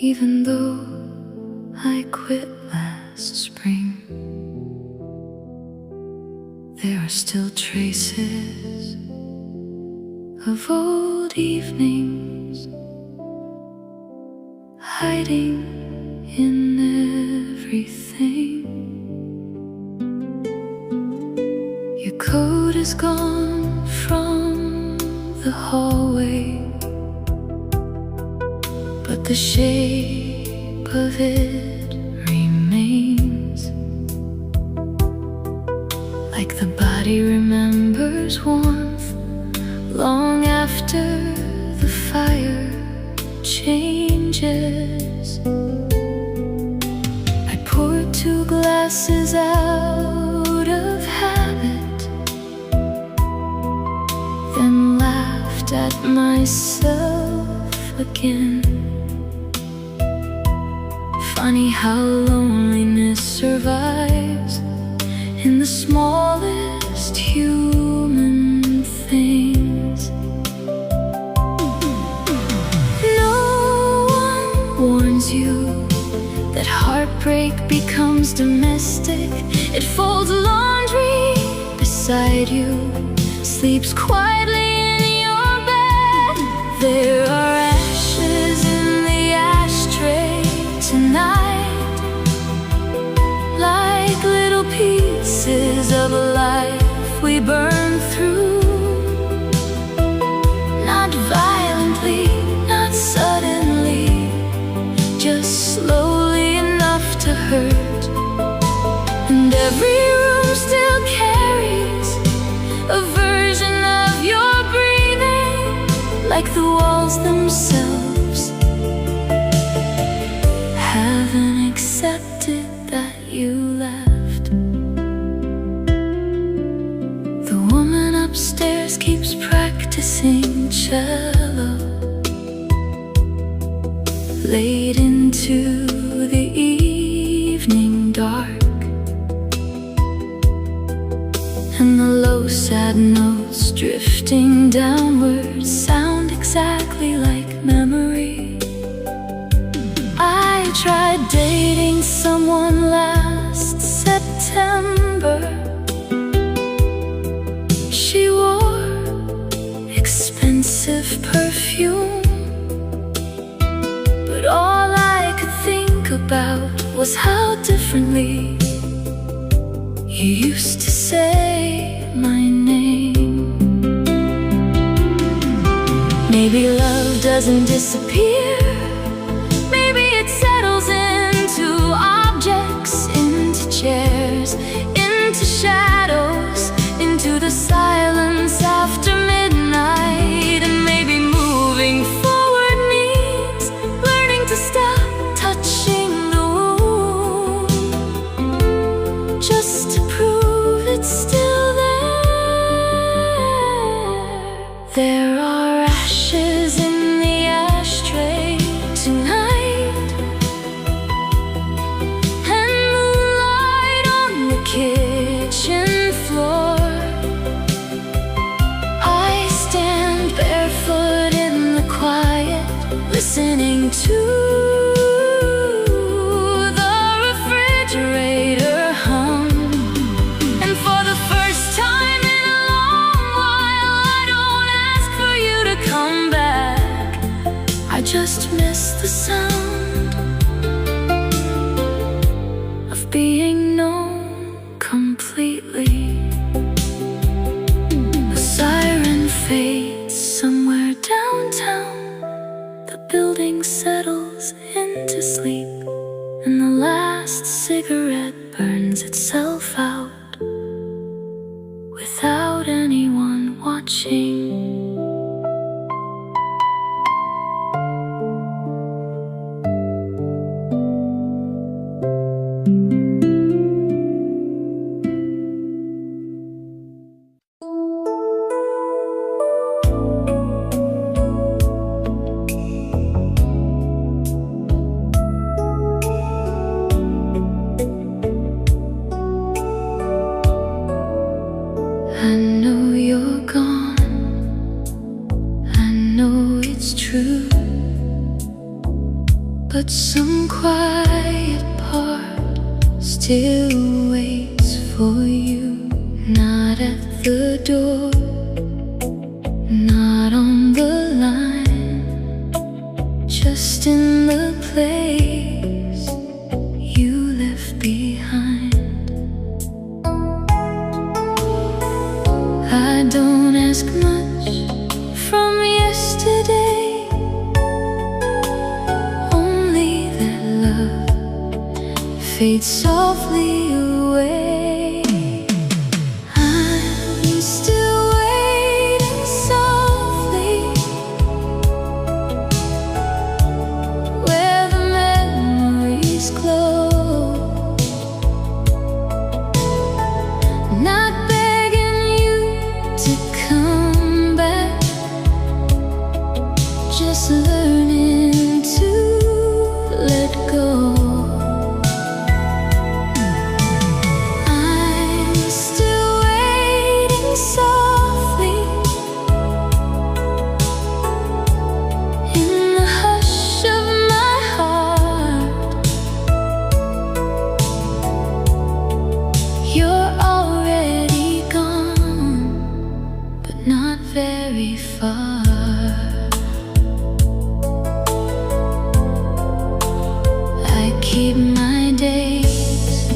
Even though I quit last spring, there are still traces of old evenings hiding in everything. Your coat is gone from the hallway, but the shape of it remains. Like the body remembers warmth long after the fire changes. I poured 2 glasses out of habit, then laughed at myself again. Funny how loneliness survives in the smallest human things. No one warns you that heartbreak becomes domestic. It folds laundry beside you, sleeps quietly in your bed. There are ashes in the ashtray tonight, like little pieces of life we burn through. Not violently, not suddenly, just slowly enough to hurt. And every room still carries a version of your breathing, like the walls themselves haven't accepted that you left. The woman upstairs keeps practicing cello late into the evening dark, and the low sad notes drifting downwards sound exactly like memory. I tried dating someone last September. She wore expensive perfume, but all I could think about was how differently you used to say my name. Maybe love doesn't disappear. Maybe it settles into objects, into chairs, into shadows, into the silence after midnight. And maybe moving forward means learning to stop touching the wound, just to prove it's still there. There are ashes in the ashtray tonight, and moonlight on the kitchen floor. I stand barefoot in the quiet, listening to the refrigerator hum. And for the first time in a long while, I don't ask for you to come back. I just miss the sound of being known completely. A siren fades somewhere downtown, the building settles into sleep, and the last cigarette burns itself out without anyone watching. I know you're gone, I know it's true. but some quiet part still waits for you. Not at the door, not on the line, just in the place you left behind. I don't ask much from yesterday, only that love fades softly away. I'm still waiting softly, where the memories glow. Not begging you to come back, just learning to let go. I'm still waiting softly, in the hush of my heart. You're already gone, but not very far. I keep my days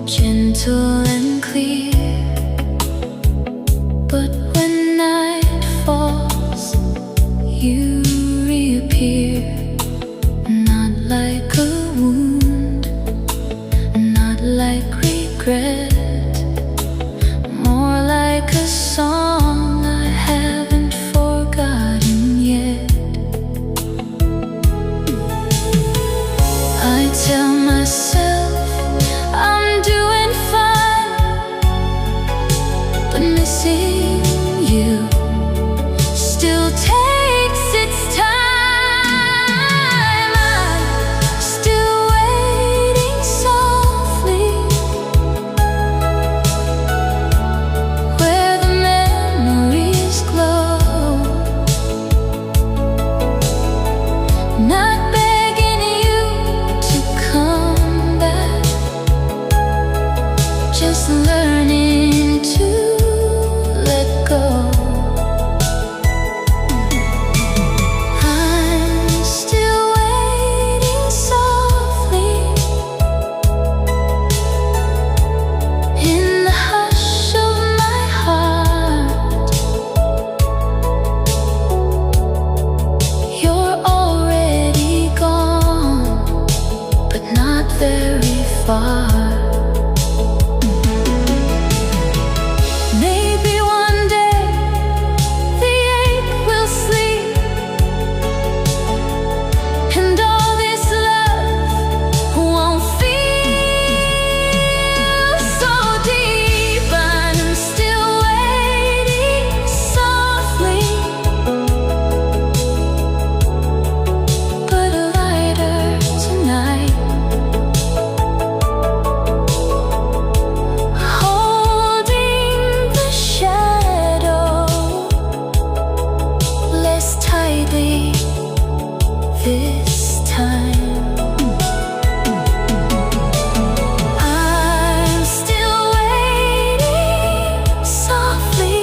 gentle and clear, but when night falls, you reappear. Not like a wound, not like regret, more like a song I haven't forgotten yet. I tell myself I'm doing fine, but missing you still takes its time. I'm still waiting softly, where the memories glow. Not begging you to come back, just learning to let go. I'm still waiting softly, in the hush of my heart. You're already gone, but not very far. Maybe one day the ache will sleep, and all this love won't feel so deep. I'm still waiting softly, but lighter tonight, holding the shadow less tightly this time. I'm still waiting softly,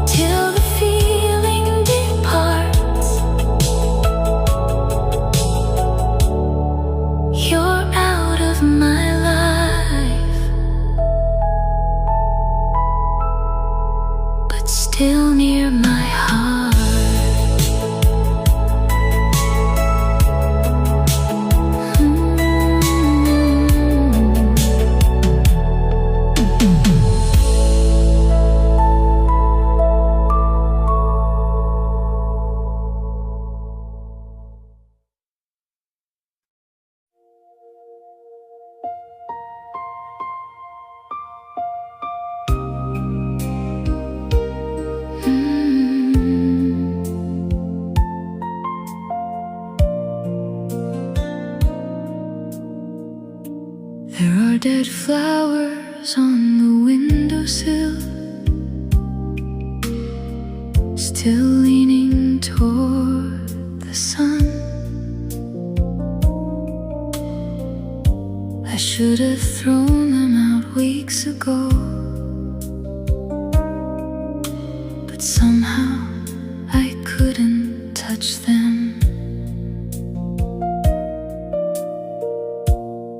till the feeling departs. You're out of my life, but still near my heart. There are dead flowers on the windowsill, still leaning toward the sun. I should have thrown them out weeks ago, but somehow I couldn't touch them.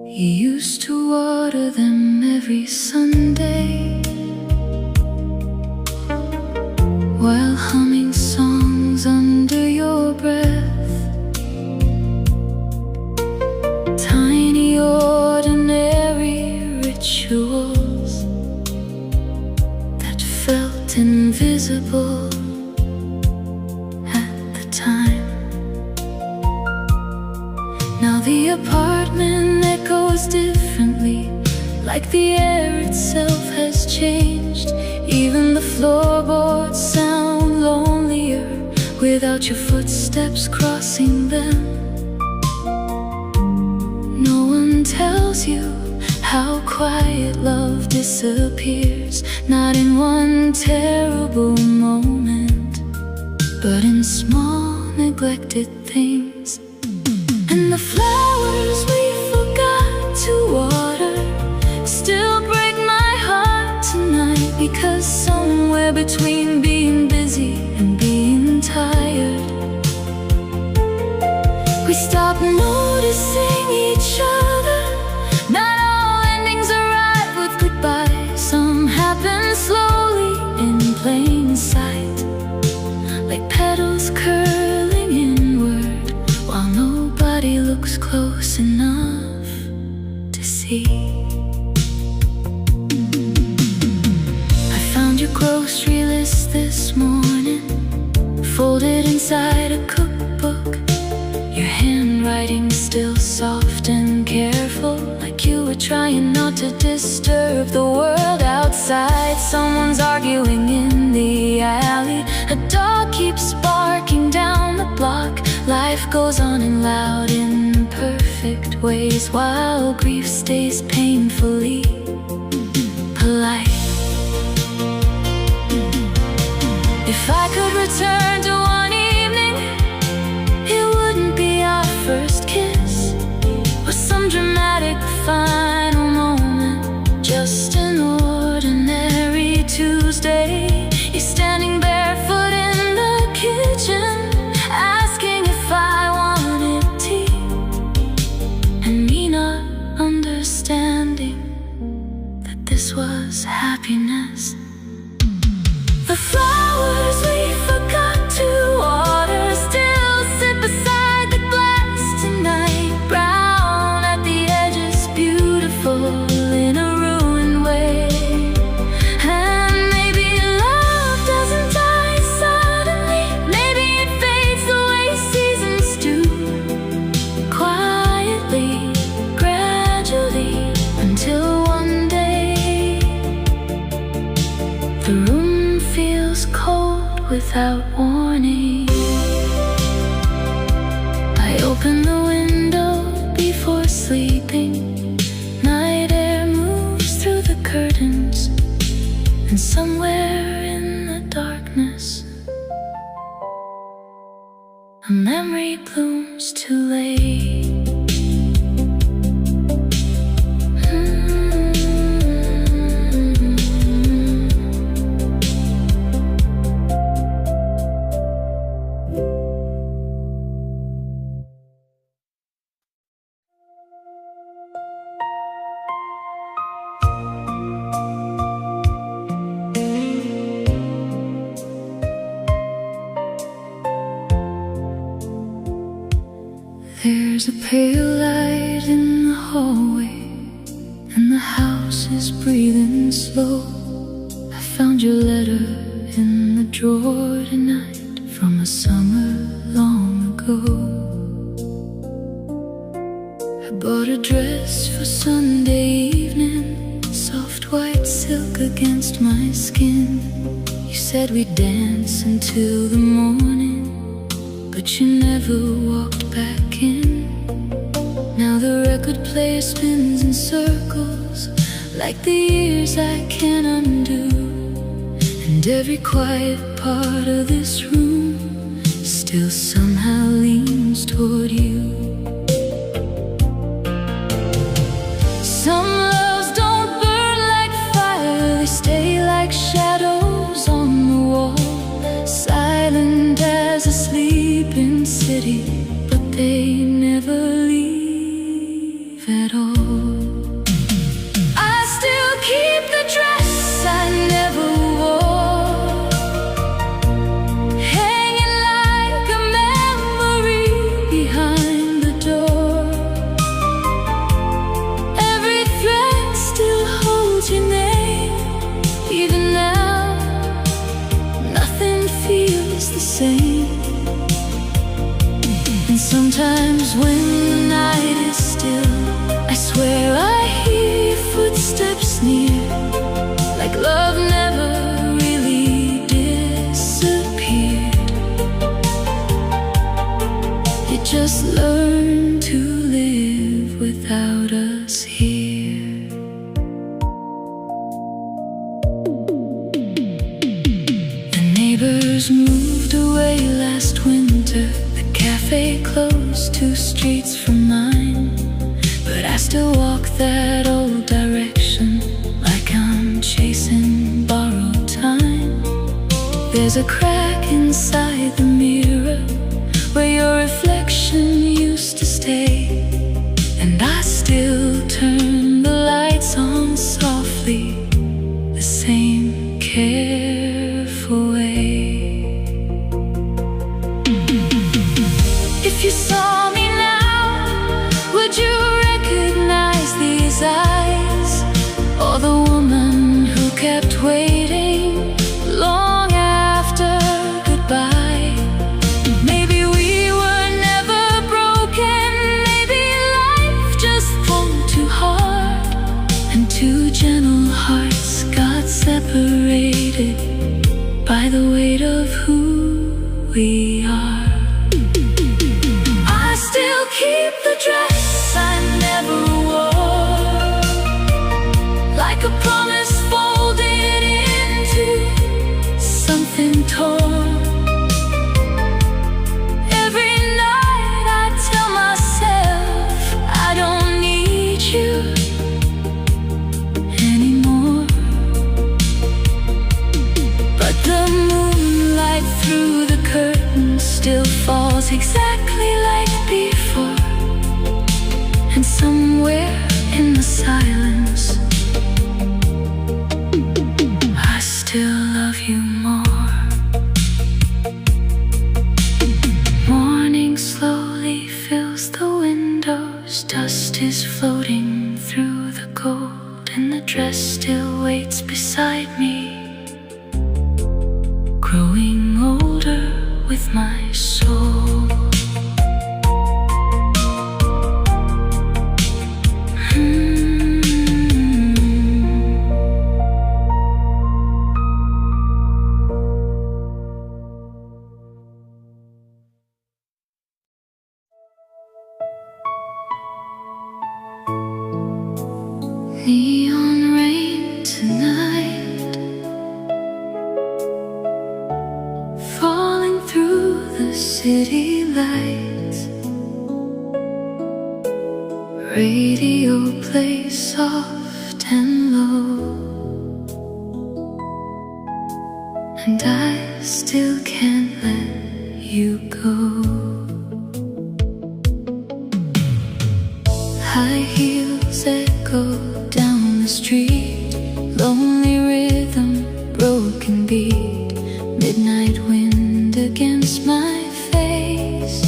You used to water them every Sunday while humming songs under your breath. Tiny ordinary rituals that felt invisible at the time. Now the apartment echoes differently, like the air itself has changed. Even the floorboards sound lonelier without your footsteps crossing them. No one tells you how quiet love disappears, not in one terrible moment, but in small neglected things. And the flowers we forgot to water still break my heart tonight, because somewhere between being busy and being tired, we stop noticing each other. Not all endings arrive with goodbye. Some happen slowly in plain sight, like petals curling inward, while nobody looks close enough to see. I found your grocery list this morning, folded inside a cookbook. Your handwriting still soft and careful, like you were trying not to disturb the world outside. Someone's arguing in the alley, a dog keeps barking down the block. Life goes on in loud, imperfect ways, while grief stays painfully polite. If I could return to one evening, it wouldn't be our first kiss or some dramatic final moment, just an ordinary Tuesday. You're standing barefoot in the kitchen, asking if I wanted tea, and me not understanding that this was happiness. The flowers we forgot to water still sit beside the glass tonight, brown at the edges, beautiful in a ruined way. And maybe love doesn't die suddenly, maybe it fades the way seasons do, quietly, gradually, until one day the room feels cold without warning. I open the window before sleeping. Night air moves through the curtains, and somewhere in the darkness, a memory blooms too late. There's a pale light in the hallway, and the house is breathing slow. I found your letter in the drawer tonight, from a summer long ago. I bought a dress for Sunday evening, soft white silk against my skin. You said we'd dance until the morning, but you never walked back in. Now the record player spins in circles, like the years I can't undo. And every quiet part of this room still somehow leans city, but they never leave at all. I still keep the dress I never wore, hanging like a memory behind the door. Every thread still holds your name. Even now, nothing feels the same. And sometimes when the night is still, I swear I hear footsteps near, like love never really disappeared. You just learn to live without us here. The neighbors moved away last winter. The cafe closed 2 streets from mine, but I still walk that old direction like I'm chasing borrowed time. There's a crack inside the mirror where your reflection used to stay, and I still turn the lights on softly, the same careful way. If you saw me now, would you recognize these eyes, or the woman who kept waiting long after goodbye? Maybe we were never broken, maybe life just pulled too hard, and 2 gentle hearts got separated by the weight of who we are. I still keep the dress I never wore, like a promise folded into something torn. Every night I tell myself I don't need you anymore, but the moonlight through the curtains still falls exactly like before. And somewhere in the silence, I still love you more. Morning slowly fills the windows, dust is floating through the gold, and the dress still waits beside me, growing older with my soul. Neon rain tonight, falling through the city lights. Radio plays soft and low, and I still can't let you go. High heels echo down the street, lonely rhythm, broken beat, midnight wind against my face.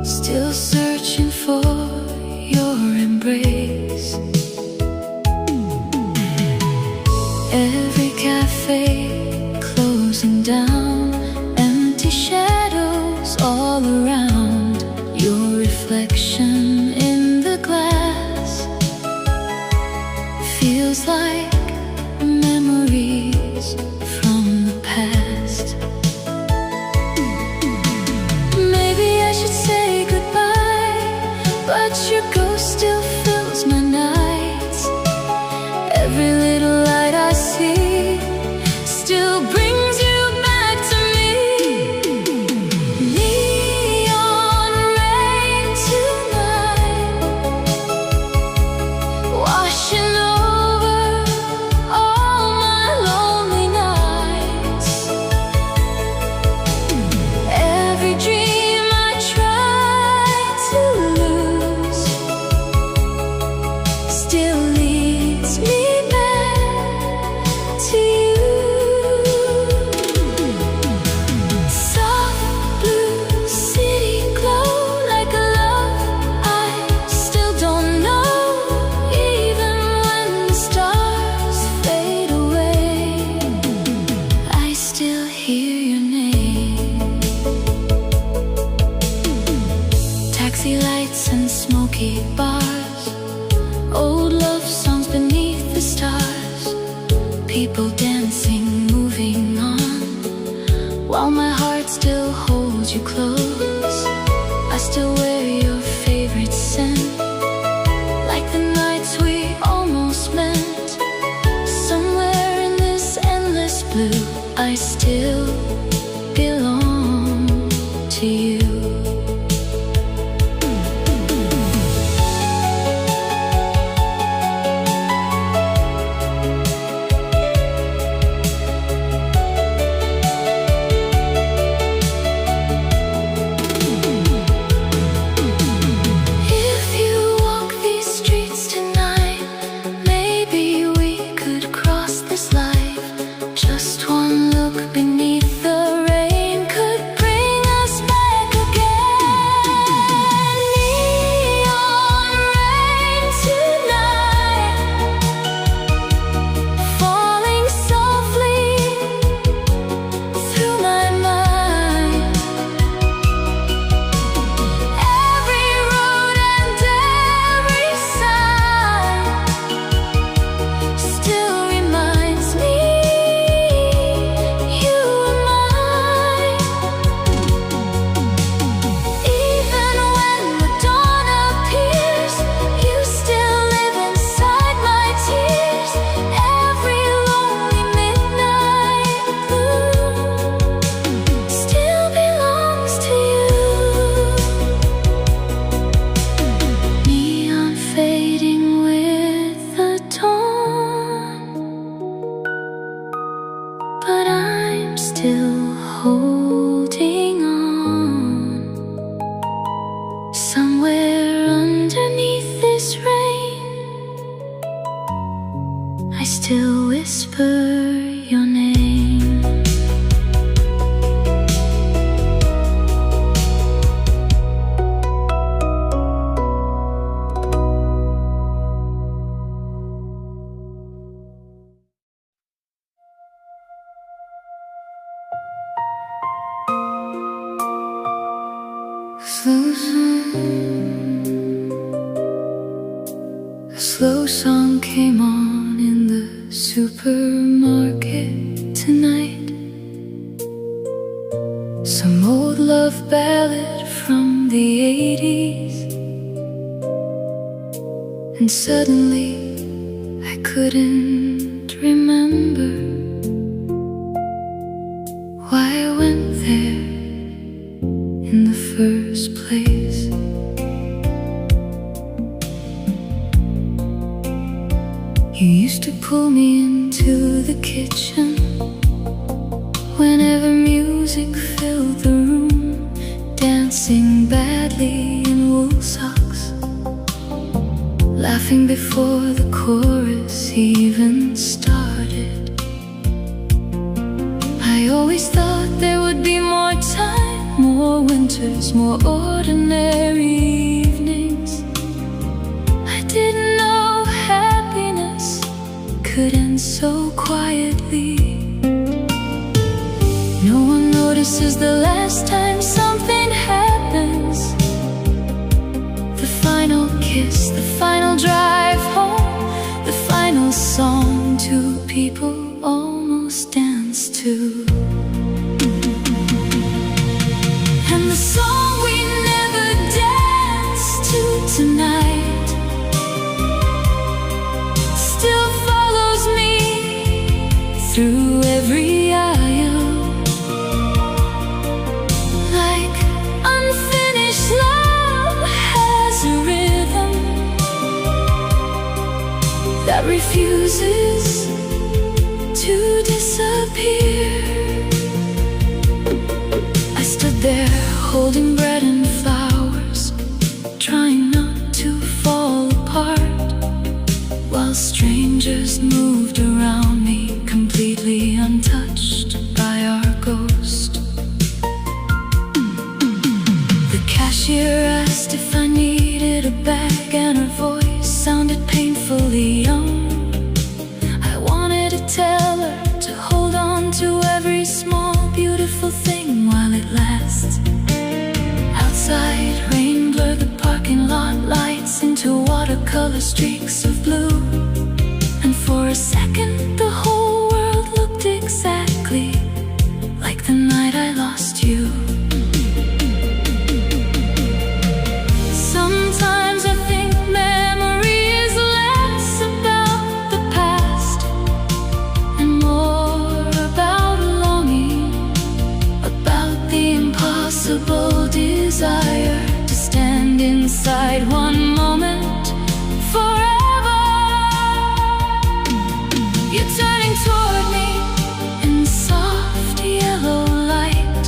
Still searching for your embrace. Every cafe closing down, empty shadows all around, your reflection in the glass feels like memories from the past. Maybe I should say goodbye, but your ghost still fills my nights. Every little light I see still brings you back to me. whiskey bars, old love songs beneath the stars, people dancing, moving on, while my heart still holds you close. I still wear your favorite scent, like the nights we almost met. Somewhere in this endless blue, I still belong to you. Still holding on. Somewhere underneath this rain, I still whisper your name. A slow song came on in the supermarket tonight. Some old love ballad from the 80s. And suddenly I couldn't remember why I went there in the first place. You used to pull me into the kitchen whenever music filled the room, dancing badly in wool socks, laughing before the chorus even started. I always thought there would be more time, more winters, more ordinary evenings. I didn't know happiness could end so quietly. No one notices the last time something happens. The final kiss, the final drive home, the final song two people almost dance to. And the song we never danced to tonight still follows me through every aisle, like unfinished love has a rhythm that refuses to disappear. I stood there holding bread and flowers, trying not to fall apart, while strangers moved around me, completely untouched by our ghost. The cashier asked if I needed a bag, and her voice sounded painfully young. I wanted to tell her to hold on to every small, beautiful thing while it lasts. color streaks of blue. And for a second the whole world looked exactly like the night I lost you. Sometimes I think memory is less about the past and more about longing, about the impossible desire to stand inside one moment forever. You're turning toward me in soft yellow light,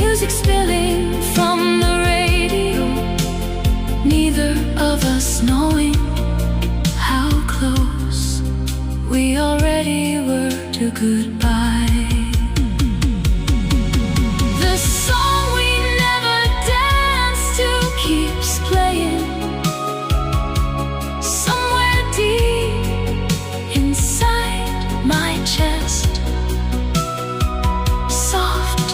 music spilling from the radio, neither of us knowing how close we already were to goodbye. The song we never danced to keeps playing somewhere deep inside my chest. Soft,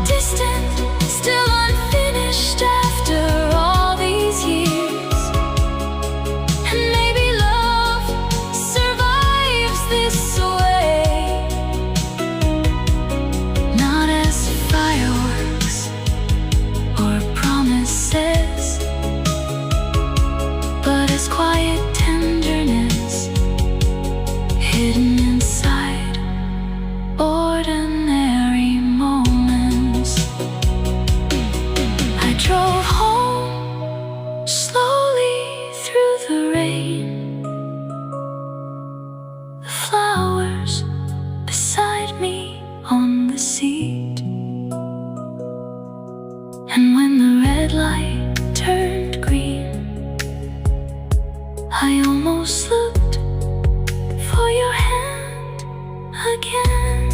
distant, still unfinished after all these years. And maybe love survives this way, not as fireworks or promises, but as quiet tenderness hidden inside ordinary moments. I drove home slowly through the rain, the flowers beside me on the seat. And when the red light turned green, I almost looked for your hand again.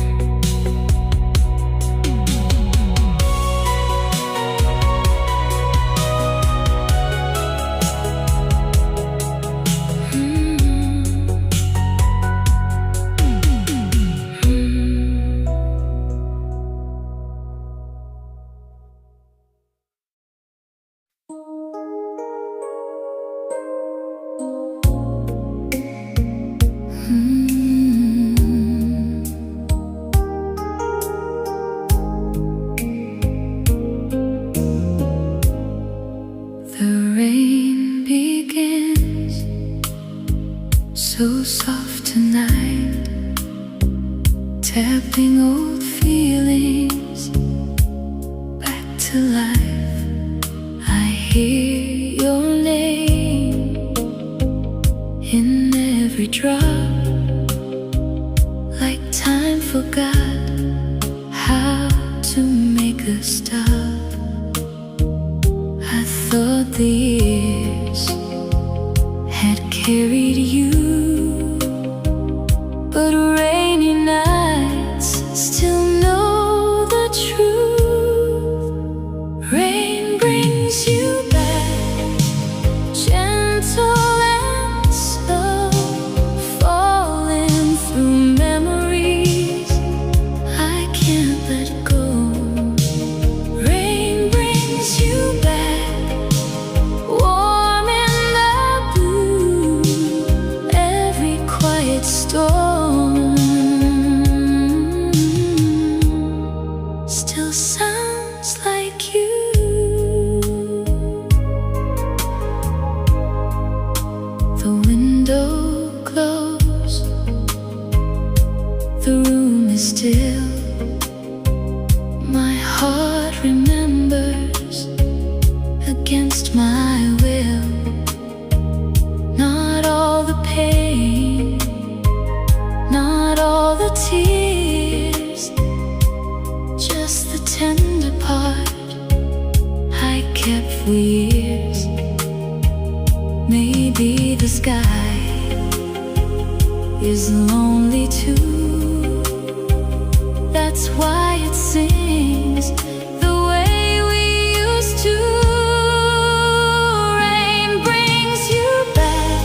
The rain begins so soft tonight, tapping old feelings back to life. I hear your name in every drop, like time forgot how to make a stop. I thought the years had carried you, but rainy nights still know the truth. Rain brings you back, gentle and slow, falling through memories I can't let go. Rain brings you back, warm in the blue, every quiet storm still sounds like you. The window closed, the room is still. My heart remembers against my will. Not all the pain, not all the tears, just the tender part I kept for years. Maybe the sky is lonely too, that's why it sings the way we used to. Rain brings you back,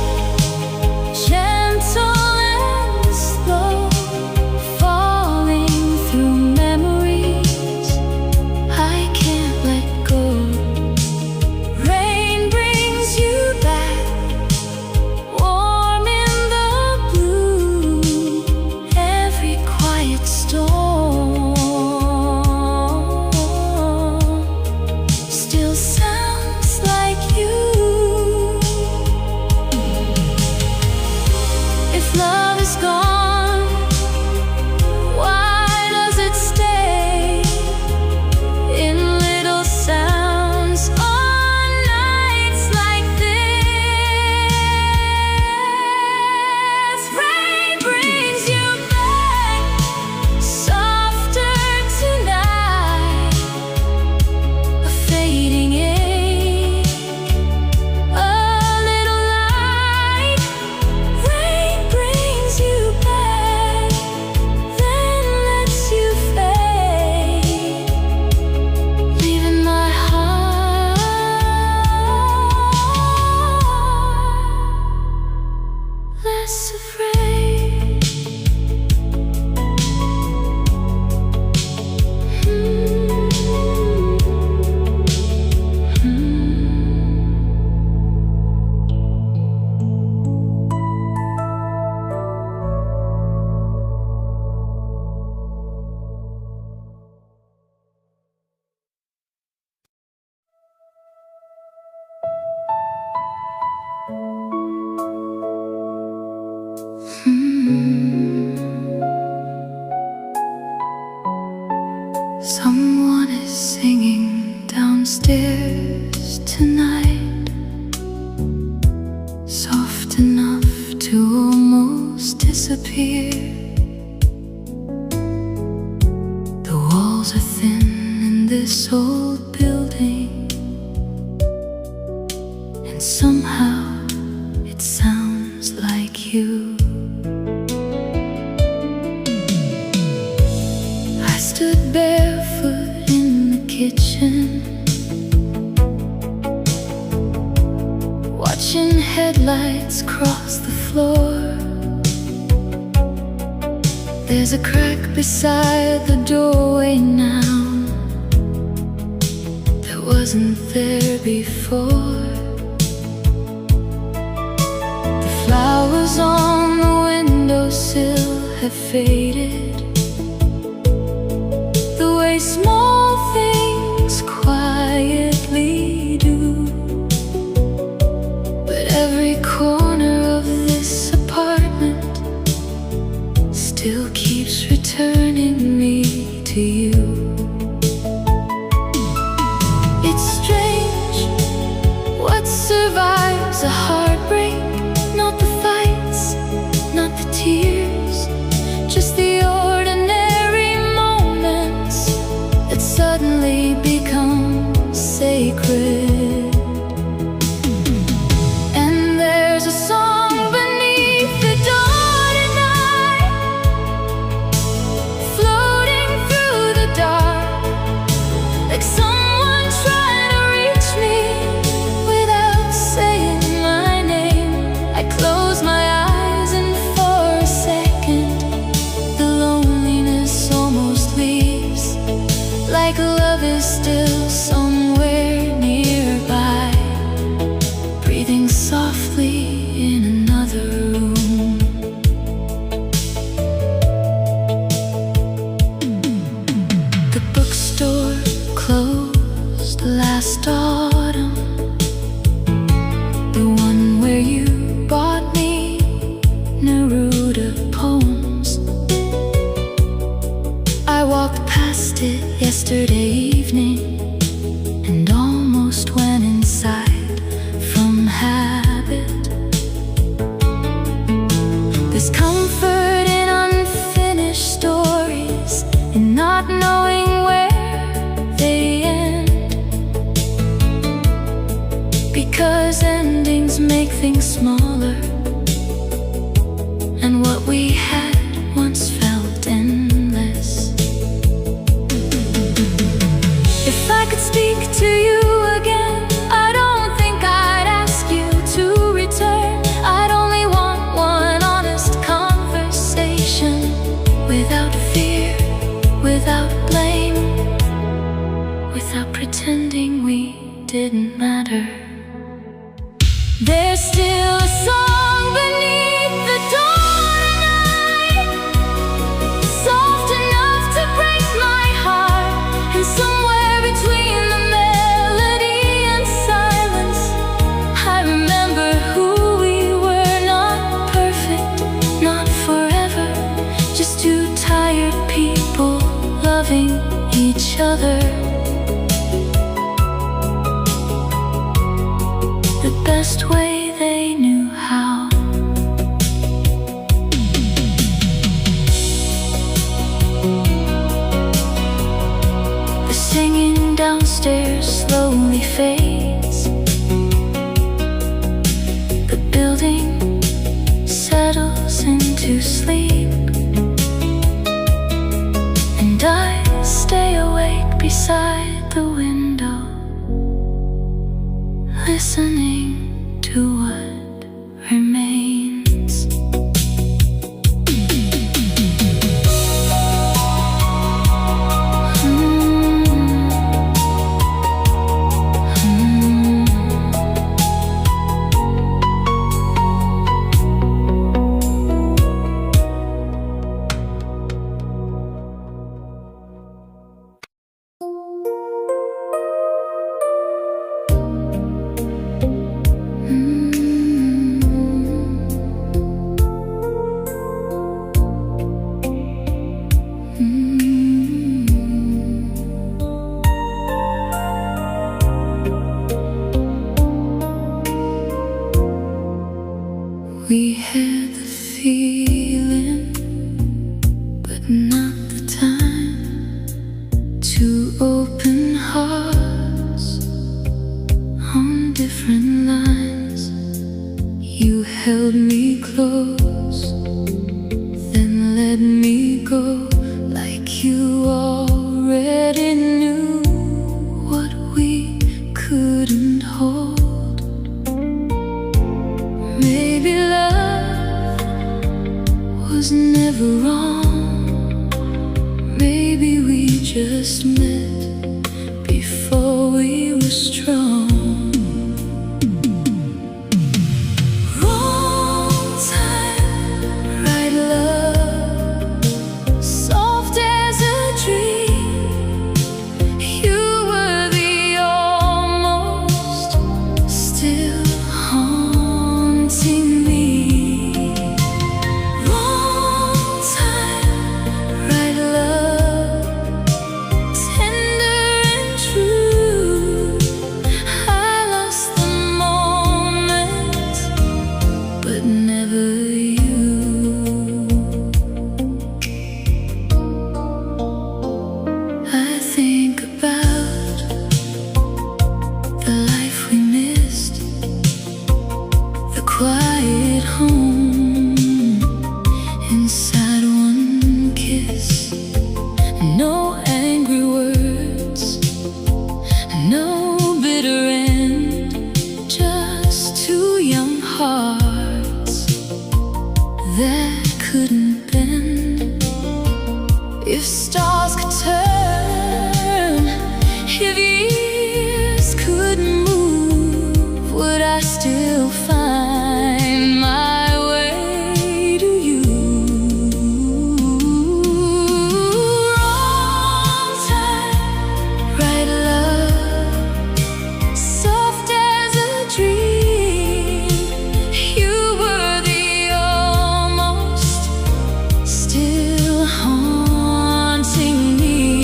gentle and slow, falling through memories I can't let go. Rain quiet storm still sounds like you. If love is gone, why does it stay in little sounds on nights like this? Rain brings you back softer tonight, a fading ache, a little light. Rain brings you back, then lets you fade, leaving my heart less afraid. Someone is singing downstairs tonight, soft enough to almost disappear. The walls are thin in this old building, and somehow it sounds like you. I stood barefoot in the kitchen, watching headlights cross the floor. There's a crack beside the doorway now that wasn't there before. The flowers on the windowsill have faded, the way small things quietly do. But every corner of this apartment still keeps returning me to you. It's strange what survives a heartbreak, not the fights, not the tears, just the ordinary moments that suddenly become sacred. And there's a song beneath the dawn at night, floating through the dark, like someone trying to reach me without saying my name. I close my eyes and for a second the loneliness almost leaves, like love is still somewhere nearby, breathing softly in another room. The bookstore closed last autumn, the one where you bought me Neruda poems. I walked past it yesterday evening and almost went inside from habit. There's comfort in unfinished stories, in not knowing where they end, because endings make things smaller, and what we had once felt endless. If I could speak to you again, I don't think I'd ask you to return. I'd only want one honest conversation, without fear, without blame, without pretending we didn't matter. There's still a song beneath the dawn at night, soft other the best way they knew how. The singing downstairs slowly fades. The building settles into sleep, and I stay awake beside the window, listening to what remains. We had the feeling, but not the time. Two open hearts on different lines. You held me close, then let me go, like you already knew what we couldn't hold. Maybe love was never wrong. Maybe we just met before we were strong. Wrong time, right love, soft as a dream. You were the almost, still haunting me. Wrong time, right love, tender and true. I lost the moment, but never you. I think about the life we missed, the quiet home inside one kiss. No angry words, no bitter end, just two young hearts that couldn't bend. If stars could turn, if years could move, would I still find my way to you? Wrong time, right love, soft as a dream. You were the almost, still haunting me.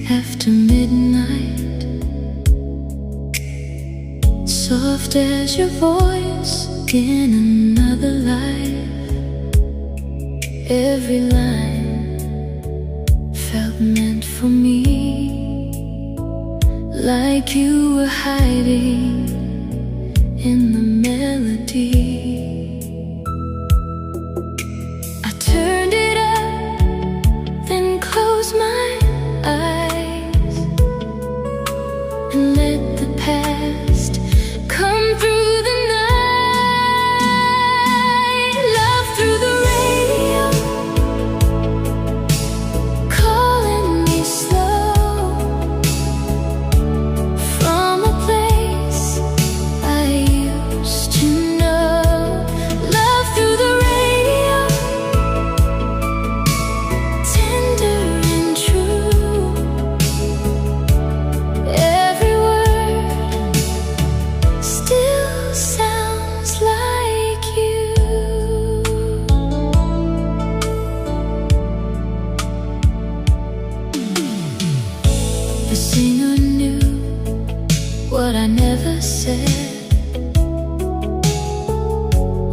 after midnight, soft as your voice in another life. Every line felt meant for me, like you were hiding in the melody. I turned it up, then closed my eyes and let the past come through the night. Love through the radio, calling me slow from a place I used to know. Love through the radio, tender and true. Every word still sounds like you. The singer knew what I never said.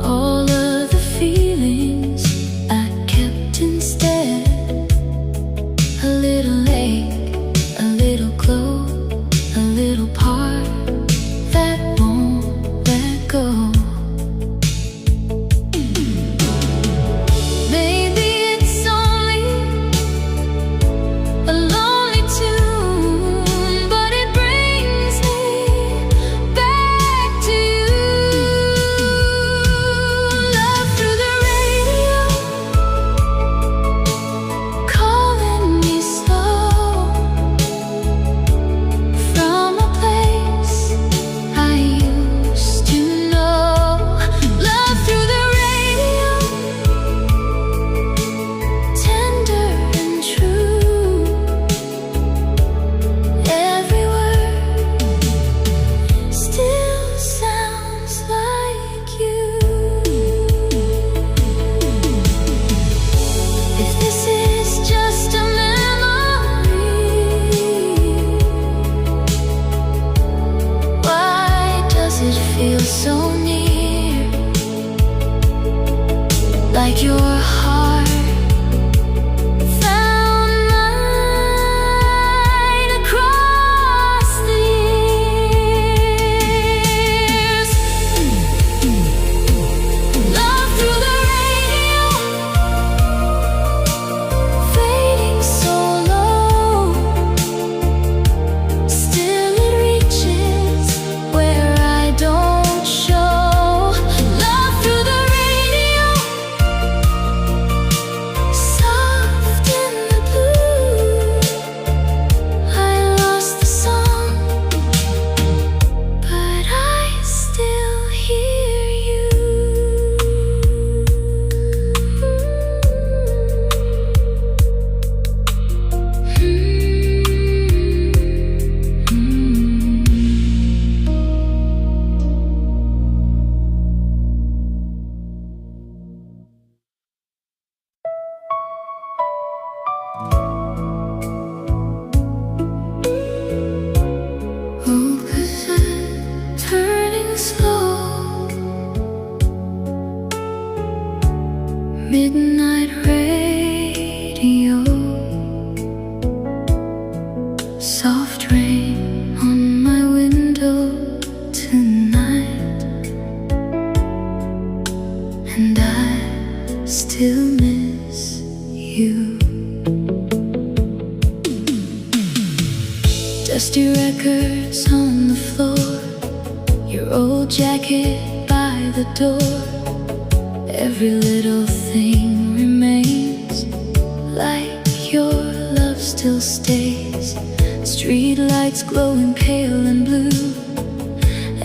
All of the feelings I kept instead. A little ache, a little glow, a little part that won't let go. Maybe it's only a lonely tune, but it brings me back to you. Love through the radio, calling me slow from a place I used to know. Love through the radio, tender and true. Every word still sounds like you. If this is just a memory, why does it feel so near? Like your heart found mine across the years. Love through the radio, fading so low, still it reaches where I don't show. Love through the radio, soft in the blue. I lost the song, but I still hear you. Opposite turning slow, midnight radio, soft rain on my window tonight, and I still miss you. Dusty records on the floor, your old jacket by the door. Every little thing remains, like your love still stays. Street lights glowing pale and blue.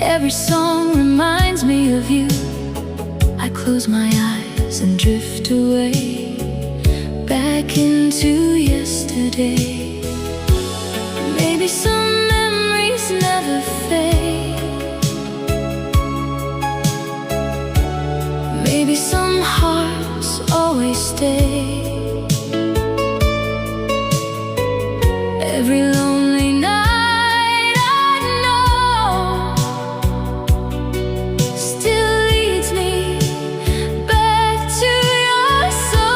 Every song reminds me of you. I close my eyes and drift away, back into yesterday. Maybe some memories never fade. Maybe some hearts always stay. Every lonely night I know still leads me back to your soul.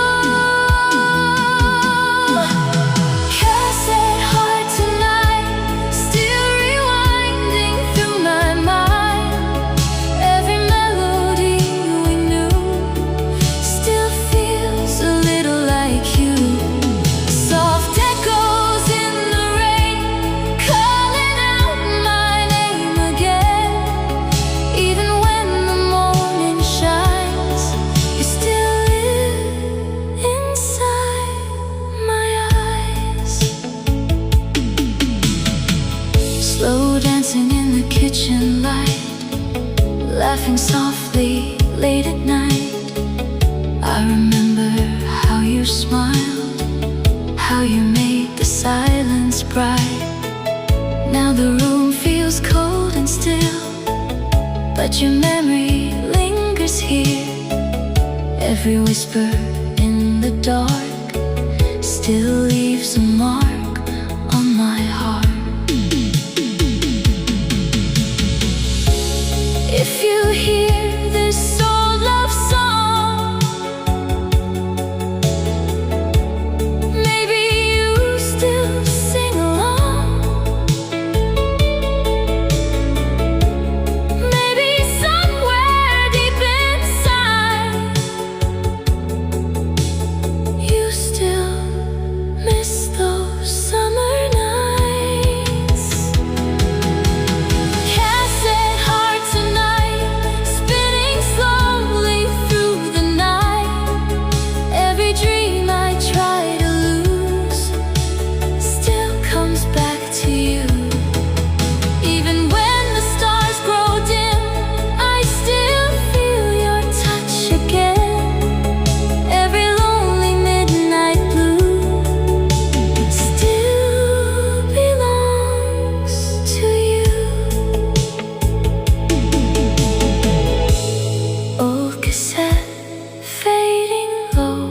Cassette heart tonight, still rewinding through my mind. Every melody we knew still feels a little like you. Soft echoes in the rain, calling out my name again. Even when the morning shines, you still live inside my eyes. Slow dancing in the kitchen light, laughing softly late at night. I remember how you smiled, how you made the silence bright. Now the room feels cold and still, but your memory lingers here. Every whisper in the dark still leaves a mark on my heart. If you hear this old love song, maybe you still sing along. Maybe somewhere deep inside, you still miss those summer nights. Cassette heart tonight, spinning slowly through the night. Every dream I try to lose still comes back to you. Even when the stars grow dim, I still feel your touch again. Every lonely midnight blue still belongs to you. Old cassette fading low,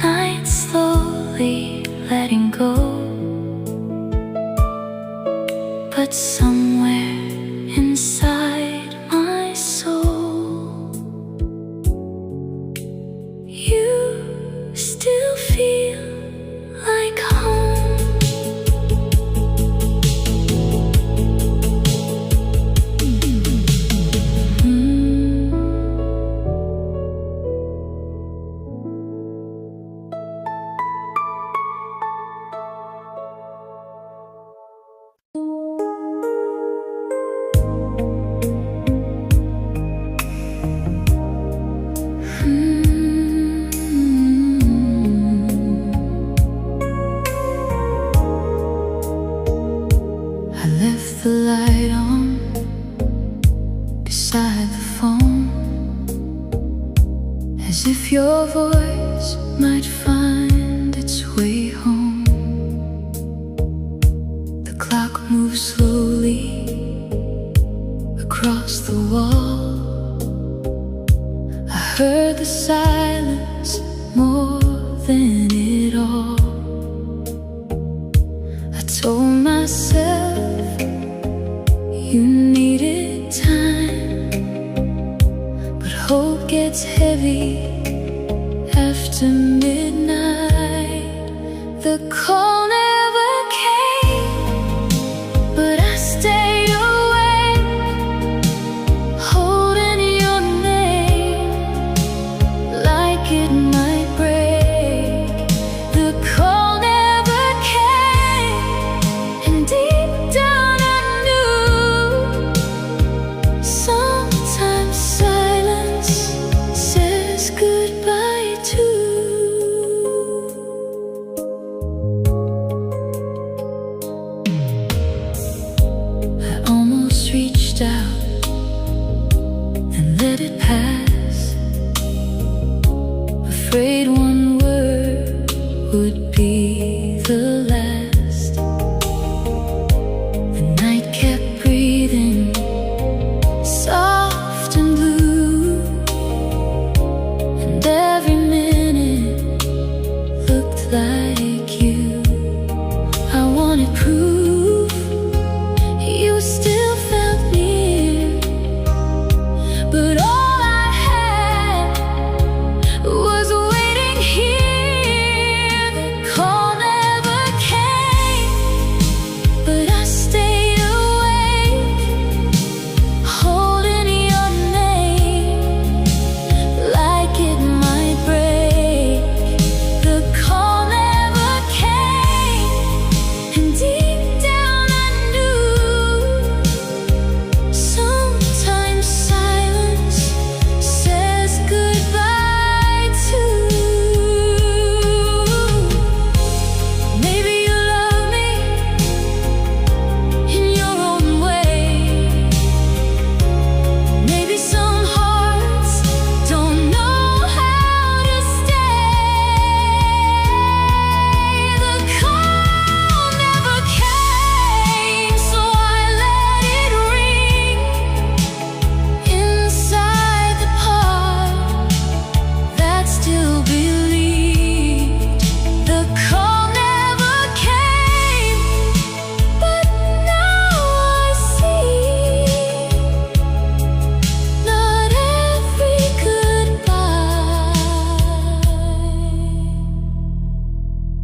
night slowly letting go. But somewhere inside my soul, you still feel like home. I left the light on beside the phone, as if your voice might find its way home. The clock moves slowly across the wall. I heard the silence more than it all. I told myself you needed time, but hope gets heavy after midnight. The call never came, but I stayed awake, holding your name like it might break. The call never came, and deep down I knew sometimes silence says goodbye too. I almost reached out and let it pass, afraid one word would be the last. The night kept breathing soft and blue, and every minute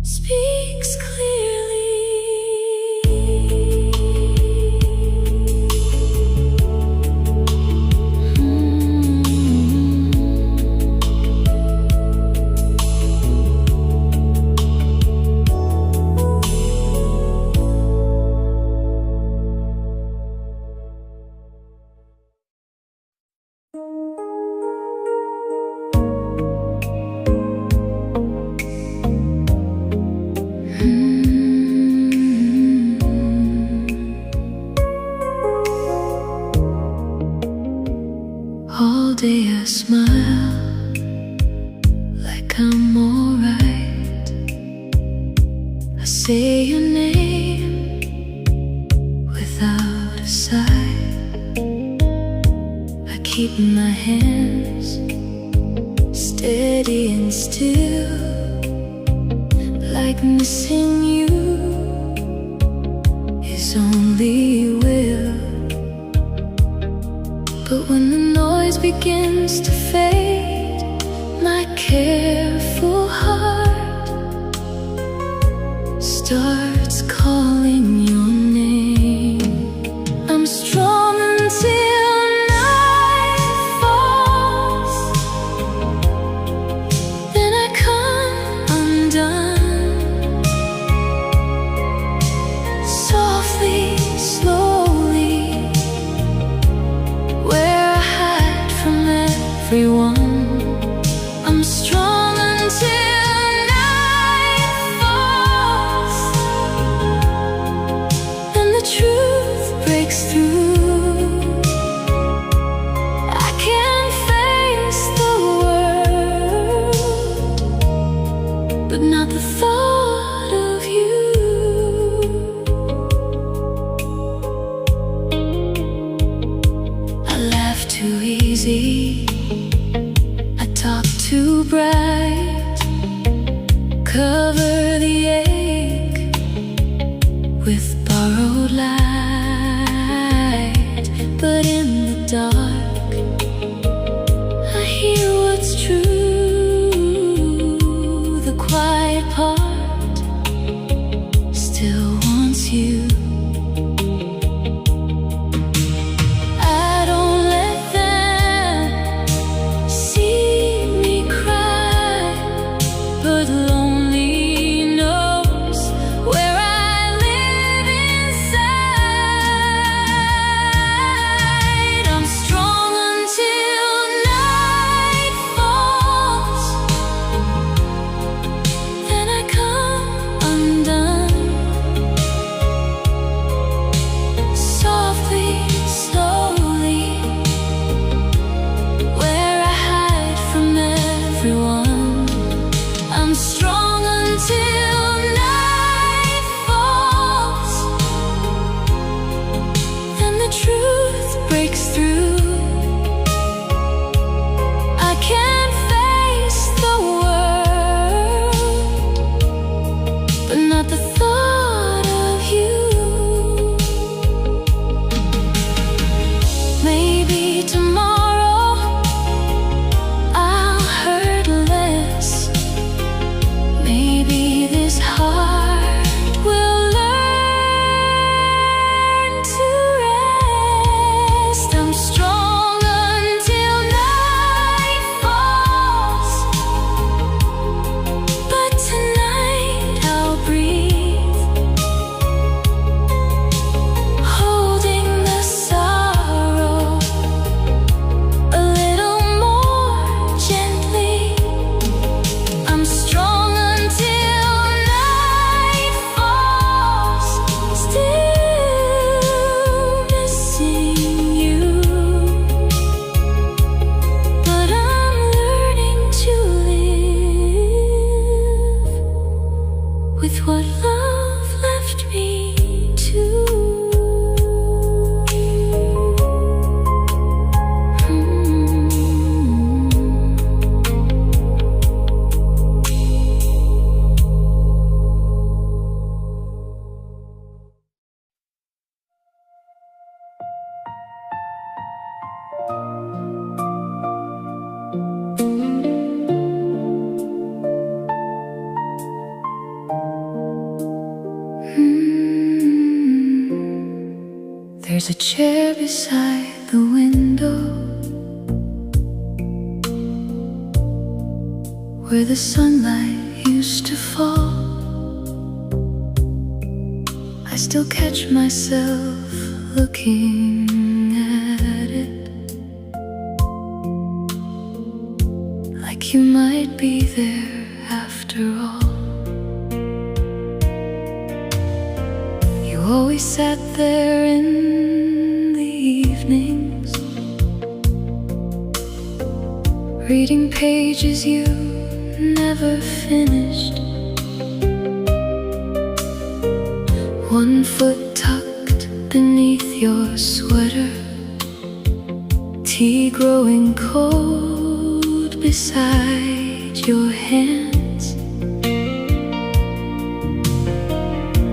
speaks clearly. All day I smile like I'm alright. I say your name without a sigh. I keep my hands steady and still, like missing you is only will. But when the noise begins to fade, my careful heart starts calling your name. I'm strong until night falls, then I come undone. Softly, slowly, everyone. I'm strong until night falls, and the truth breaks through. I can face the world, but not the thought of you. I laugh too easy, talk too bright, cover the ache with borrowed light. But in the dark, I hear what's true. The quiet part still wants you. I'm strong until night falls, then the truth breaks through. I can face the world, but not the thought of you. Maybe tomorrow I'll hurt less. Maybe this heart will learn to rest. I'm strong until night falls, but tonight I'll breathe, holding the sorrow a little more gently. I'm strong until night falls, still missing you. But I'm learning to live with what love left me to. There's a chair beside the window where the sunlight used to fall. I still catch myself looking at it, like you might be there after all. You always sat there in the evenings, reading pages you never finished. One foot tucked beneath your sweater, tea growing cold beside your hands.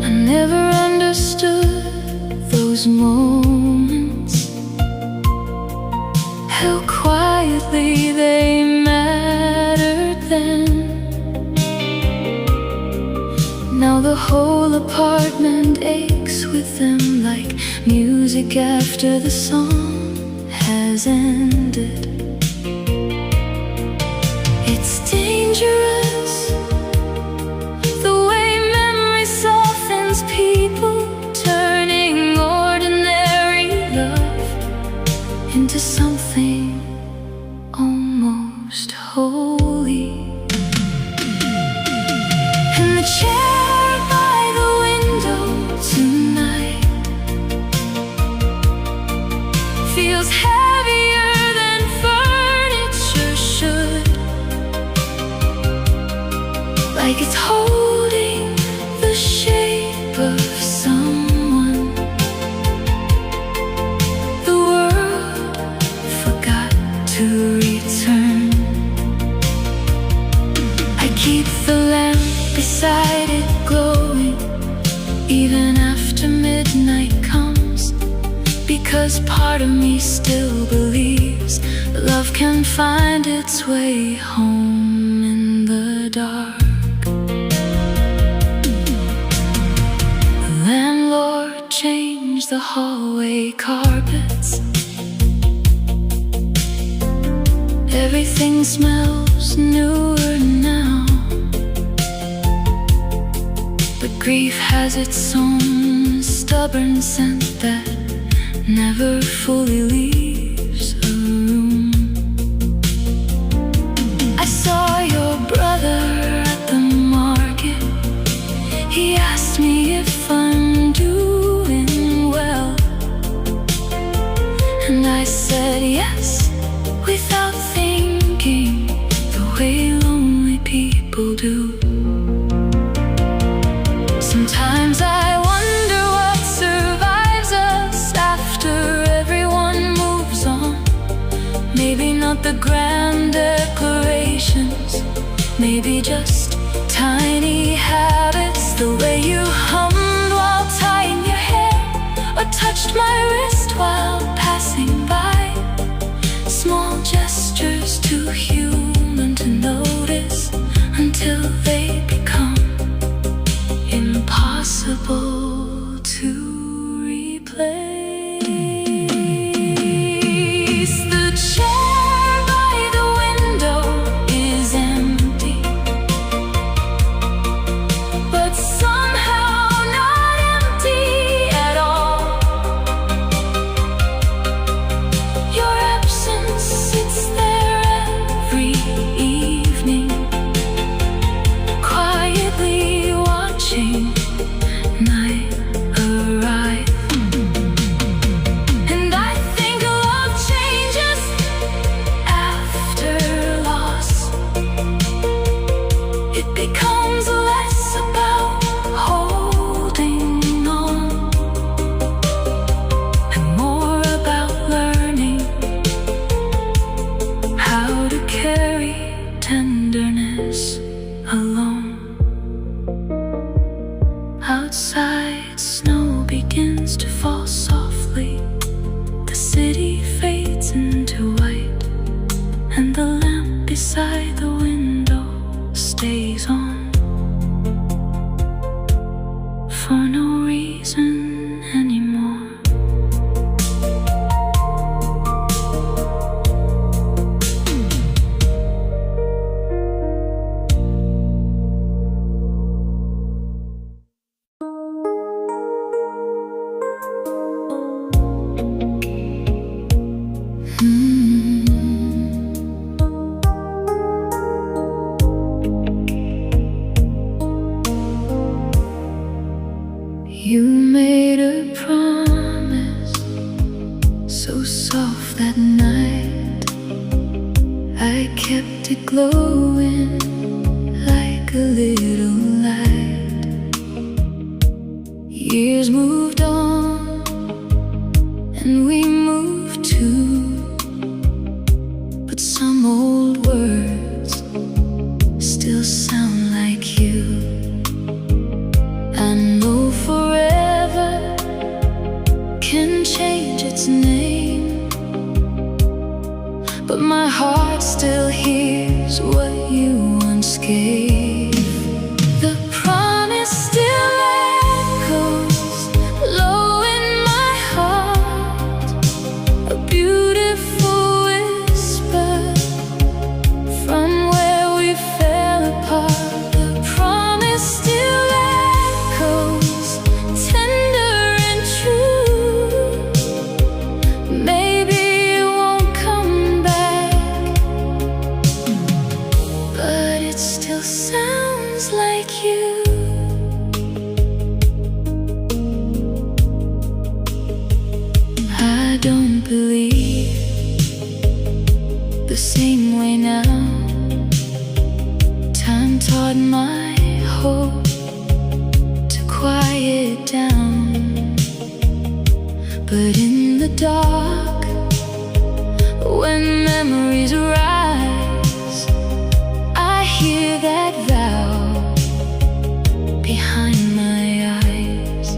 I never understood those moments, how quietly they mattered then. Now the whole apartment aches with them, like music after the song has ended. It's dangerous, the way memory softens people, turning ordinary love into something almost holy. And the chair by the window tonight feels heavier than furniture should, like it's holding the shape of someone the world forgot to return. I keep the lamp beside it glowing, even after midnight comes, because part of me still believes that love can find its way home in the dark. The landlord changed the hallway carpets. Everything smells newer now, but grief has its own stubborn scent that never fully leaves a room. I saw your brother at the market. He asked me if I'm doing well, and I said yes, without thinking, the way lonely people do. Sometimes I wonder what survives us after everyone moves on. Maybe not the grand declarations, maybe just tiny habits. The way you hummed while tying your hair, or touched my wrist while passing by. Small gestures too human to notice until they become impossible to replace. The chair by the window is empty, but somehow not empty at all. Your absence sits there every evening, quietly watching night arrive. And I think love changes after loss. It becomes less about holding on and more about learning how to carry tenderness alone. Outside, snow begins to fall softly. The city fades into white, and the lamp beside the window stays on for no reason anymore. You made a promise so soft that night. I kept it glowing like a little light. Years moved on and we moved too, but some old words still sound like you. I know forever can change its name, but my heart still hears what you once gave. The promise still echoes low in my heart, a beautiful whisper from where we fell apart. The promise still echoes tender and true. Maybe it won't come back, but it still sounds like you. I don't believe the same way now. Time taught my hope to quiet down, but in the dark, when memories rise, I hear that vow behind my eyes.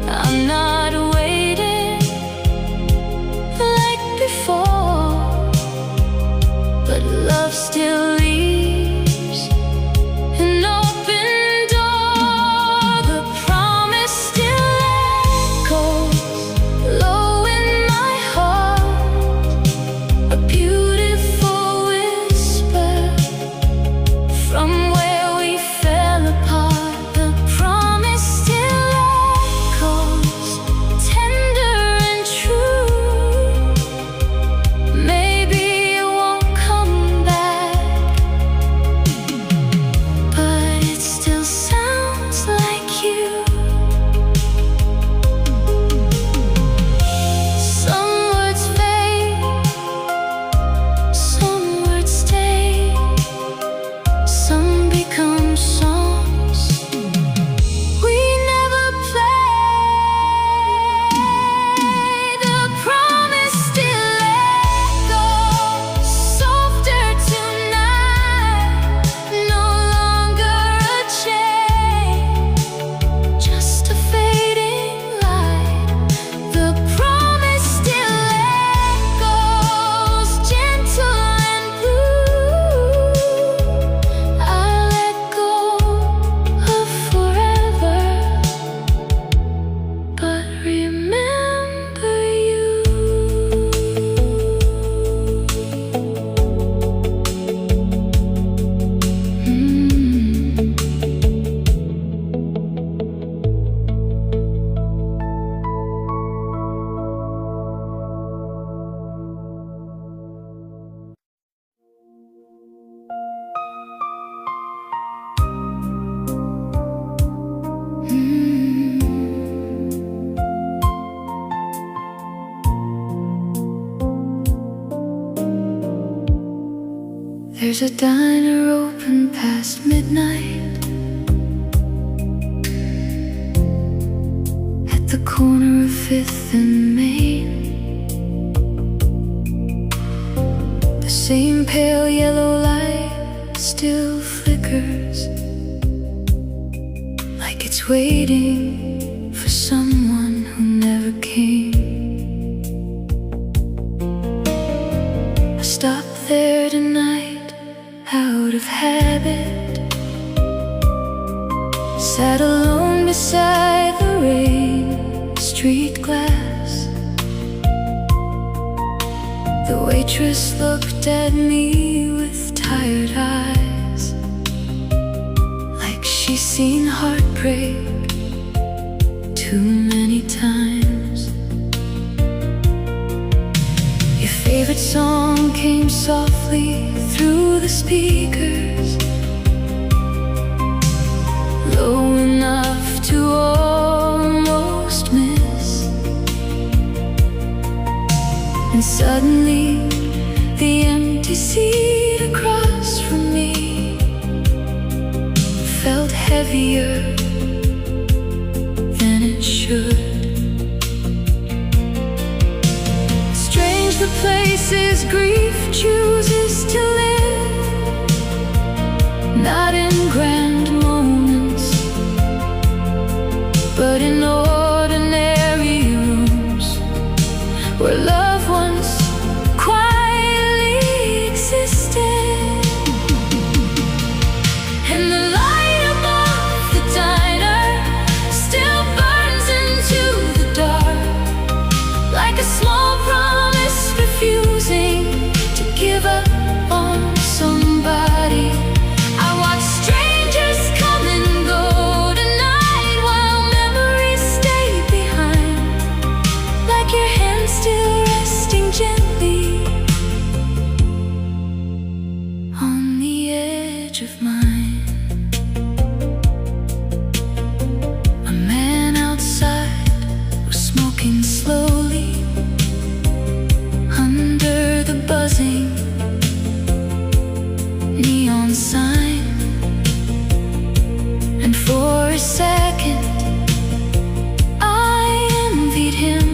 I'm not waiting like before, but love still leaves an open door. The promise still echoes low in my heart, a beautiful whisper from where we fell apart. The promise still echoes tender and true. Maybe it won't come back, but it still sounds like you. Some words fade, some words stay, some become songs we never play. The promise still echoes softer tonight, no longer a chain, just a fading light. The promise still echoes gentle and blue. I let go of forever, but remember you. There's a diner open past midnight at the corner of 5th and Main. The same pale yellow light still flickers, like it's waiting for someone who never came. I stopped there tonight out of habit, sat alone beside the rain street glass. The waitress looked at me with tired eyes, like she's seen heartbreak too many times. Your favorite song came softly through the speakers, low enough to felt heavier than it should. Strange the places grief chooses to live, not in grand moments, but in ordinary rooms where loved ones quietly existed. And the light above the diner still burns into the dark, like a small promise refusing to give up on somebody. I watch strangers come and go tonight while memories stay behind, like your hand still resting gently on the edge of mine. A man outside was smoking slowly under the buzzing neon sign. And for a second I envied him,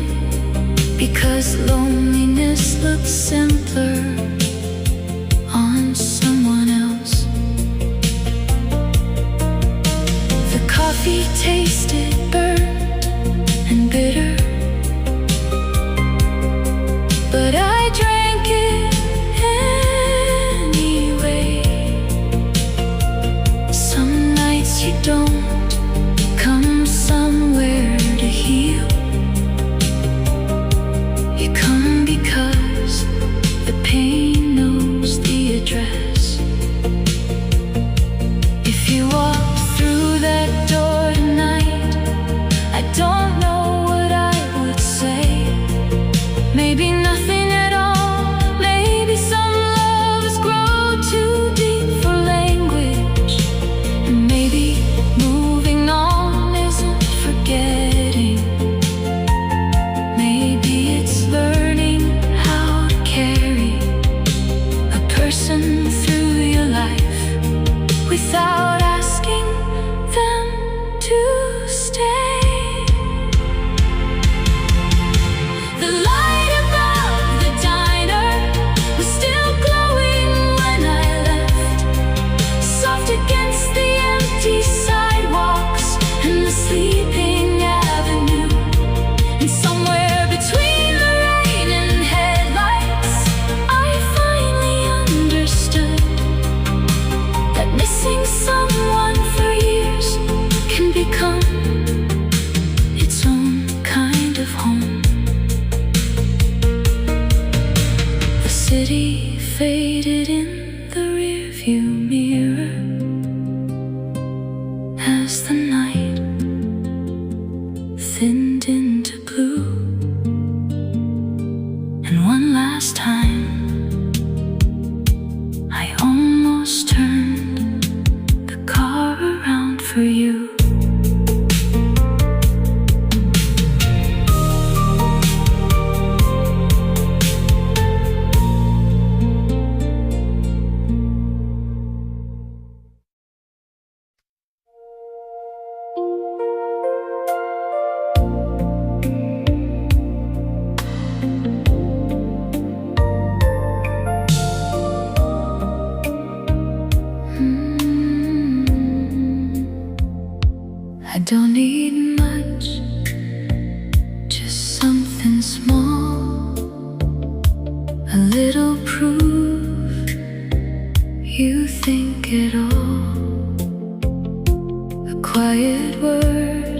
because loneliness looks simpler on someone else. The coffee tasted burnt and bitter, but I drank it anyway. Some nights you don't come somewhere to heal. You come because the pain knows the address. If you walk through that door tonight, I don't know what I would say. Maybe nothing at all. Maybe some loves grow too deep for language. And maybe moving on isn't forgetting. Maybe it's learning how to carry a person through your life without asking them to stay. The light above the diner was still glowing when I left, soft against the empty sidewalks and the sleeping avenue. And somewhere between the rain and headlights, I finally understood that missing someone for years can become its own kind of home. The city faded in the rearview mirror as the night thinned into blue. And one last time I almost turned the car around for you. I don't need much, just something small, a little proof you think at all. A quiet word,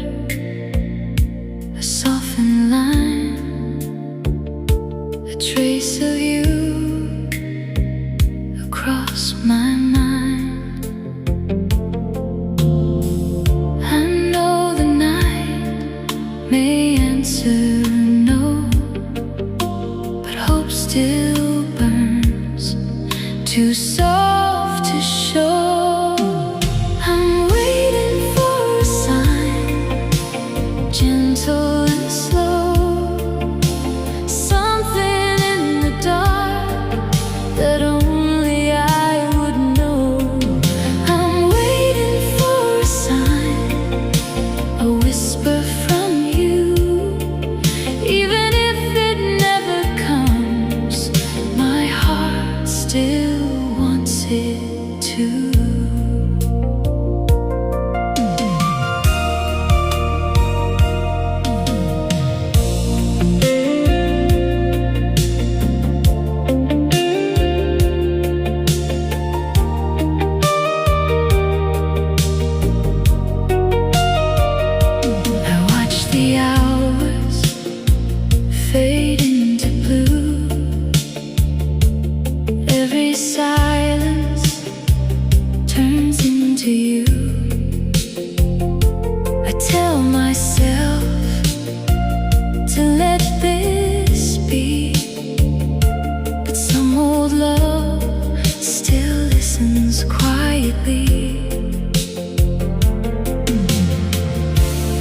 a softened line, a trace of you across my mind. May answer no, but hope still burns, too soft to show. I'm waiting for a sign, gentle and slow, something in the dark.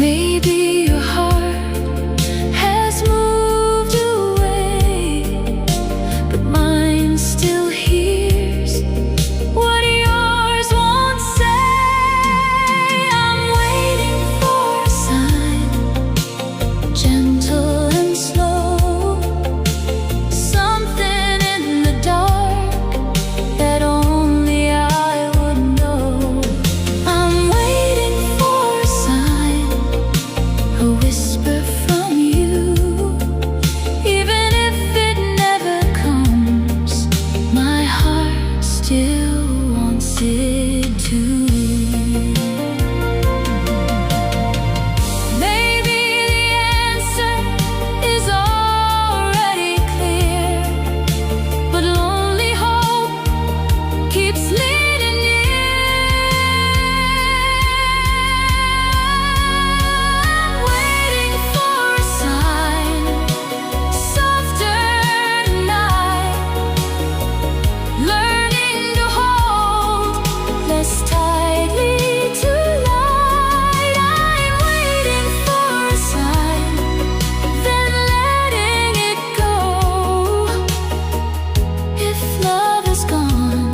Maybe your heart has moved away, but mine still hears what yours won't say. I'm waiting for a sign, gentle and slow, something in the dark that only I would know. I'm waiting for a sign, a whisper from you. Even if it never comes, my heart still wants it to. Maybe the answer is already clear, but lonely hope keeps leading you. I'm waiting for a sign, softer tonight, learning to hold less tightly tonight. I'm waiting for a sign, then letting it go. If love is gone,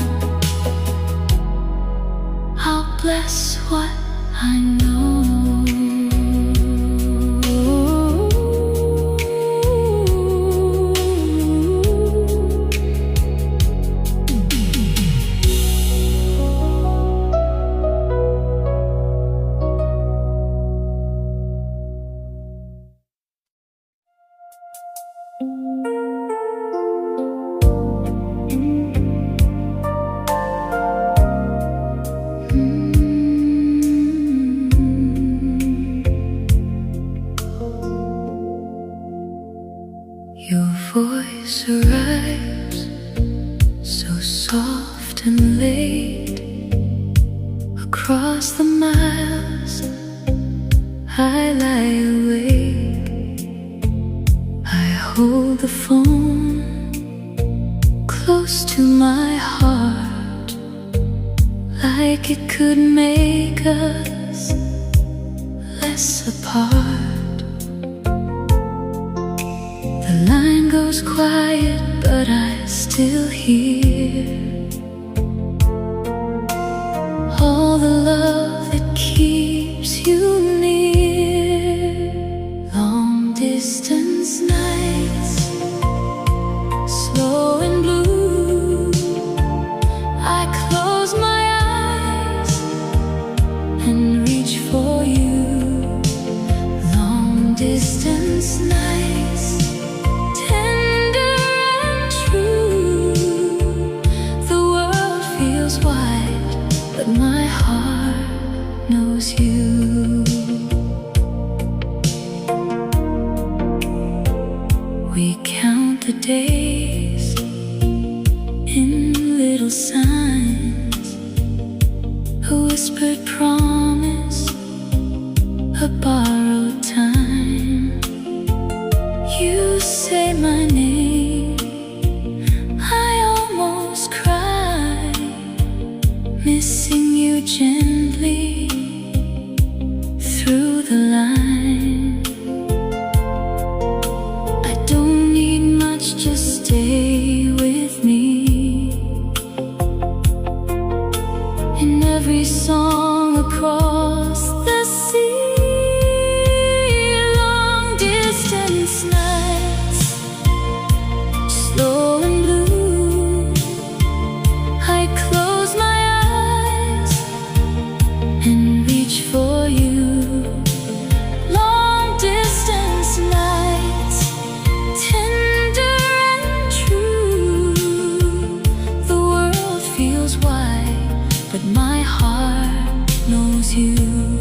I'll bless what I know. Your voice arrives so soft and late. Across the miles I lie awake. I hold the phone close to my heart, like it could make us less apart. The line goes quiet, but I still hear all the love that keeps you near. Long distance nights, slow and blue, I close my eyes and reach for you. Long distance nights, tender and true. The world feels wide, but my heart knows you. We count the days in little signs, a whispered promise, a borrowed time. You say my name, I almost cry, missing you gently through the line. I don't need much, just stay with me. In every song across the sea, long distance nights, slow and blue, I close my eyes and reach for you. Long distance nights, tender and true. The world feels wide, but my heart knows you.